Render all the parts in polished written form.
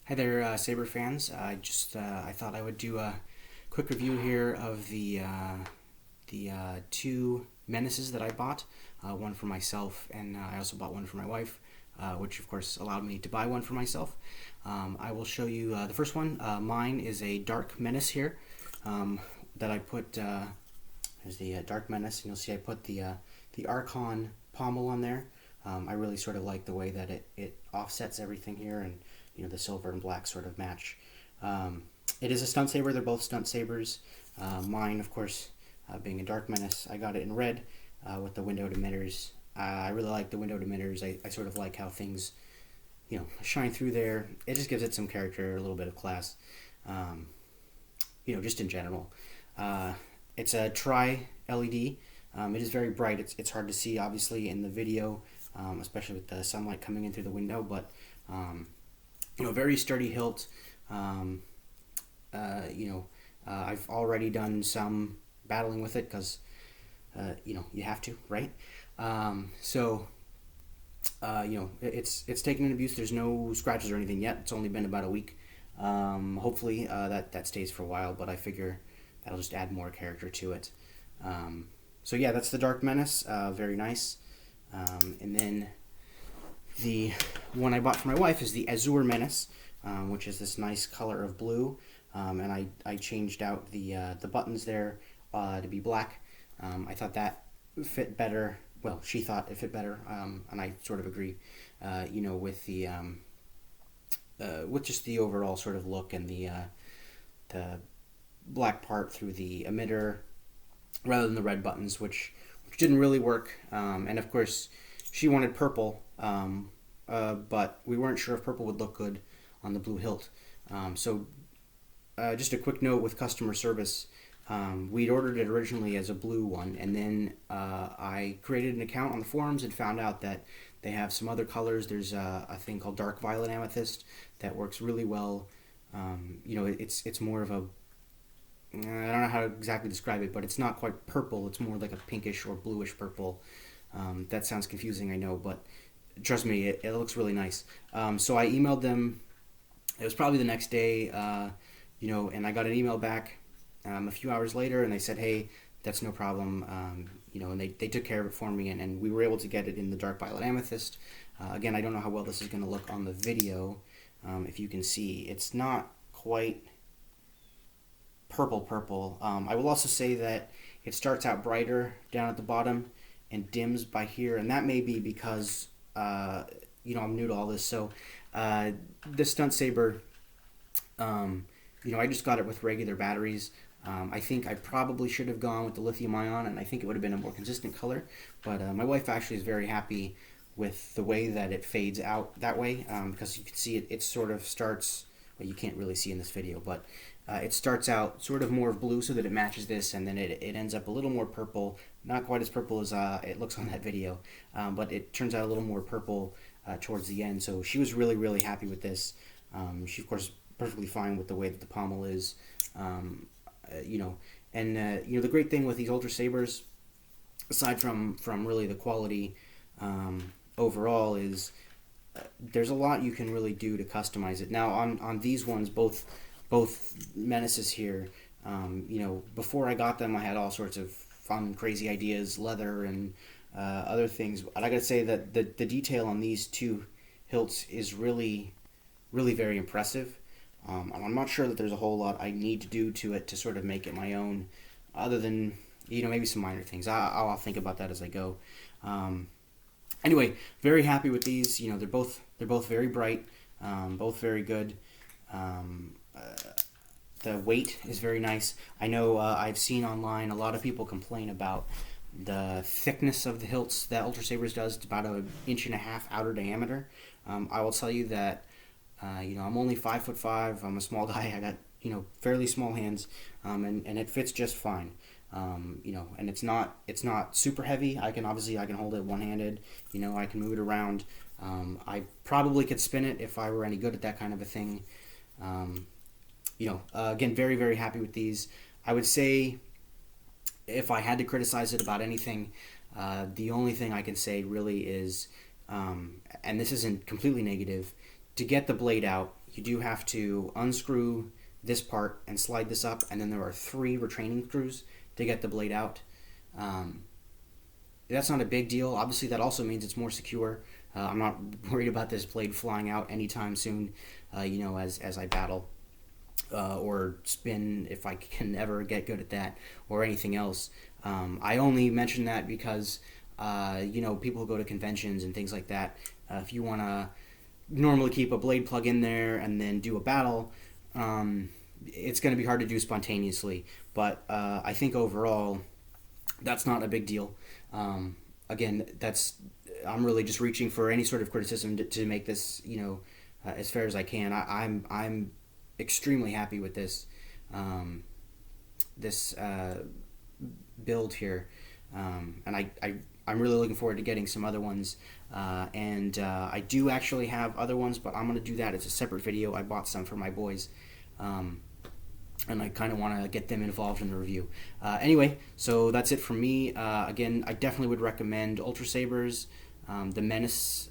Hi there, Saber fans. I thought I would do a quick review here of the two Menaces that I bought. One for myself, and I also bought one for my wife, which of course allowed me to buy one for myself. I will show you the first one. Mine is a Dark Menace here that I put. There's the Dark Menace, and you'll see I put the Archon pommel on there. I really sort of like the way that it offsets everything here, and the silver and black sort of match. It is a stunt saber. They're both stunt sabers. Mine, of course, being a Dark Menace, I got it in red with the windowed emitters. I really like the windowed emitters. I sort of like how things, shine through there. It just gives it some character, a little bit of class. Just in general. It's a tri-LED. It is very bright. It's hard to see, obviously, in the video, especially with the sunlight coming in through the window, but very sturdy hilt. I've already done some battling with it because, you have to, right? It's taken an abuse. There's no scratches or anything yet. It's only been about a week. Hopefully that stays for a while, but I figure that'll just add more character to it. That's the Dark Menace. Very nice. And then the one I bought for my wife is the Azure Menace, which is this nice color of blue. And I changed out the buttons there to be black. I thought that fit better. Well, she thought it fit better, and I sort of agree. With the with just the overall sort of look and the black part through the emitter rather than the red buttons, which didn't really work. And of course, she wanted purple, but we weren't sure if purple would look good on the blue hilt. Just a quick note with customer service. We'd ordered it originally as a blue one, and then I created an account on the forums and found out that they have some other colors. There's a thing called dark violet amethyst that works really well. It's more of a, I don't know how to exactly describe it, but it's not quite purple. It's more like a pinkish or bluish purple. That sounds confusing, I know, but trust me, it looks really nice. So I emailed them. It was probably the next day, and I got an email back a few hours later, and they said, hey, that's no problem, and they took care of it for me, and we were able to get it in the dark violet amethyst. Again, I don't know how well this is going to look on the video. If you can see, it's not quite purple. I will also say that it starts out brighter down at the bottom and dims by here, and that may be because I'm new to all this. So this stunt saber, I just got it with regular batteries. I think I probably should have gone with the lithium ion, and I think it would have been a more consistent color, but my wife actually is very happy with the way that it fades out that way, because you can see it sort of starts, well, you can't really see in this video, but it starts out sort of more blue so that it matches this, and then it ends up a little more purple. Not quite as purple as it looks on that video, but it turns out a little more purple towards the end. So she was really, really happy with this. She, of course, perfectly fine with the way that the pommel is. The great thing with these Ultrasabers, aside from really the quality overall, is there's a lot you can really do to customize it. Now on these ones, both Menaces here, before I got them, I had all sorts of fun, crazy ideas, leather and other things. And I gotta say that the detail on these two hilts is really, really very impressive. I'm not sure that there's a whole lot I need to do to it to sort of make it my own, other than maybe some minor things. I'll think about that as I go. Anyway, very happy with these. They're both very bright, both very good. The weight is very nice. I know I've seen online a lot of people complain about the thickness of the hilts that Ultrasabers does. It's about 1.5 inches outer diameter. I will tell you that I'm only 5'5". I'm a small guy. I got fairly small hands, and it fits just fine. And it's not super heavy. I can hold it one-handed. I can move it around. I probably could spin it if I were any good at that kind of a thing. Again, very, very happy with these. I would say if I had to criticize it about anything, the only thing I can say really is, and this isn't completely negative, to get the blade out, you do have to unscrew this part and slide this up, and then there are 3 retraining screws to get the blade out. That's not a big deal. Obviously, that also means it's more secure. I'm not worried about this blade flying out anytime soon, as I battle or spin, if I can ever get good at that, or anything else. I only mention that because, people who go to conventions and things like that, if you want to normally keep a blade plug in there and then do a battle, it's going to be hard to do spontaneously. But I think overall, that's not a big deal. Again, I'm really just reaching for any sort of criticism to make this, as fair as I can. I'm extremely happy with this build here, and I'm really looking forward to getting some other ones. And I do actually have other ones, but I'm gonna do that. It's a separate video. I bought some for my boys. And I kind of want to get them involved in the review. Anyway, so that's it from me. Again, I definitely would recommend Ultrasabers. The Menace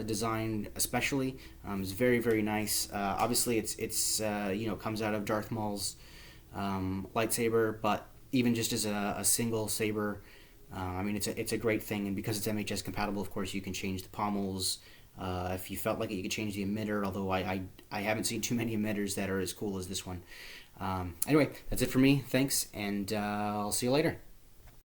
design especially is very, very nice. Obviously, it's comes out of Darth Maul's lightsaber, but even just as a single saber, it's a great thing. And because it's MHS compatible, of course, you can change the pommels. If you felt like it, you could change the emitter, although I haven't seen too many emitters that are as cool as this one. Anyway, that's it for me. Thanks, and I'll see you later.